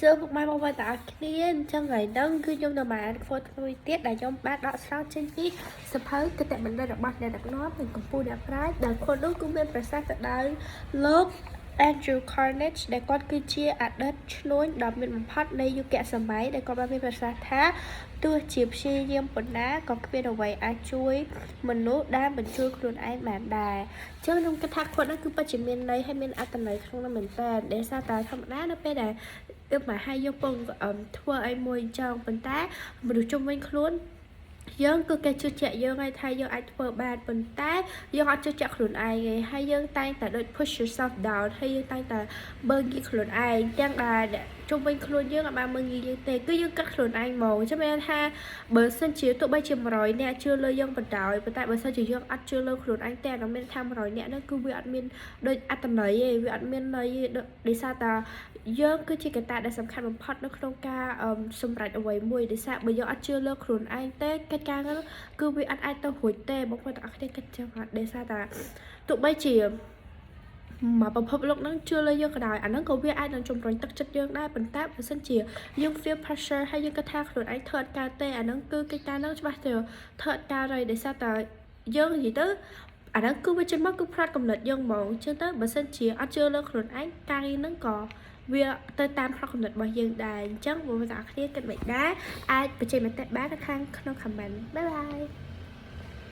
xưa phục mai mong vai tạ kia trong ngày đông cứ trong đầu mà phô tôi tiết đại trong bát đỏ sao trên cái sập hơi cái tại mình đây đặc biệt này đặc nó mình còn phu đẹp trái đời khôn đúng cũng bên phải sát tại đây lớp Andrew Carnage ដែលគាត់គឺជាអតីតឈ្នួញដ៏មានបំផុតនៃយុគសម័យដែលគាត់បានមានប្រសាសន៍ថាទោះជាព្យាយាមប៉ុណ្ណាក៏គ្មានអ្វីអាចជួយមនុស្សដែលបញ្ជួយខ្លួនឯងបានដែរអញ្ចឹងខ្ញុំគិតថាគាត់នោះគឺពិតជាមានន័យហើយមានអត្ថន័យក្នុងនោះមែនតើដែលសារតែធម្មតានៅពេលដែលមកឲ្យយកពងធ្វើឲ្យមួយអញ្ចឹងប៉ុន្តែមនុស្សជុំវិញខ្លួនយើងគឺគេជឿជាក់យើងឲ្យថាយើងអាចធ្វើបានប៉ុន្តែយើងអត់ជឿជាក់ខ្លួនឯងទេហើយយើងតែងតែដូច push yourself down ហើយយើងតែងតែបើងងាយខ្លួនឯងទាំងដែលជុំវិញខ្លួនយើងអត់បានមើងងាយយើងទេគឺយើងគិតខ្លួនឯងហ្មងចាំមានថាបើសិនជាទោះបីជា100នាក់ជឿលើយើងបណ្ដោយប៉ុន្តែបើសិនជាយើងអត់ជឿលើខ្លួនឯងទេអានោះមានថា100នាក់នោះគឺវាអត់មានដូចអត្តន័យទេវាអត់មានន័យដោយសារតែយើងគឺជាកត្តាដែលសំខាន់បំផុតនៅក្នុងការសម្រេចអ្វីមួយដោយសារបើយើងអត់ជឿលើខ្លួនឯងទេកិច្ចការហ្នឹងគឺវាអត់អាចទៅរួចទេបងប្អូនទាំងអស់គ្នាគិតចឹងអត់ដោយសារតែទោះបីជាមកប្រភពលោកហ្នឹងជឿលើយើងក៏ដោយអាហ្នឹងក៏វាអាចនឹងជំរុញទឹកចិត្តយើងដែរប៉ុន្តែបើសិនជាយើង feel pressure ហើយយើងគិតថាខ្លួនឯងធ្វើអត់កើតទេអាហ្នឹងគឺកិច្ចការហ្នឹងច្បាស់ទៅធ្វើអត់កើតហើយដោយសារតែយើងនិយាយទៅអាហ្នឹងគឺវាចេញមកគឺផ្លាត់កំណត់យើងហ្មងអញ្ចឹងទៅបើសិនជាអត់ជឿលើខ្លួនឯងការងារហ្នឹងក៏វាទៅតាមផ្លាត់កំណត់របស់យើងដែរអញ្ចឹងបងប្អូនទាំងអស់គ្នាគិតមិនដែរអាចបញ្ចេញមតិបាននៅខាងក្នុង comment បាយបាយ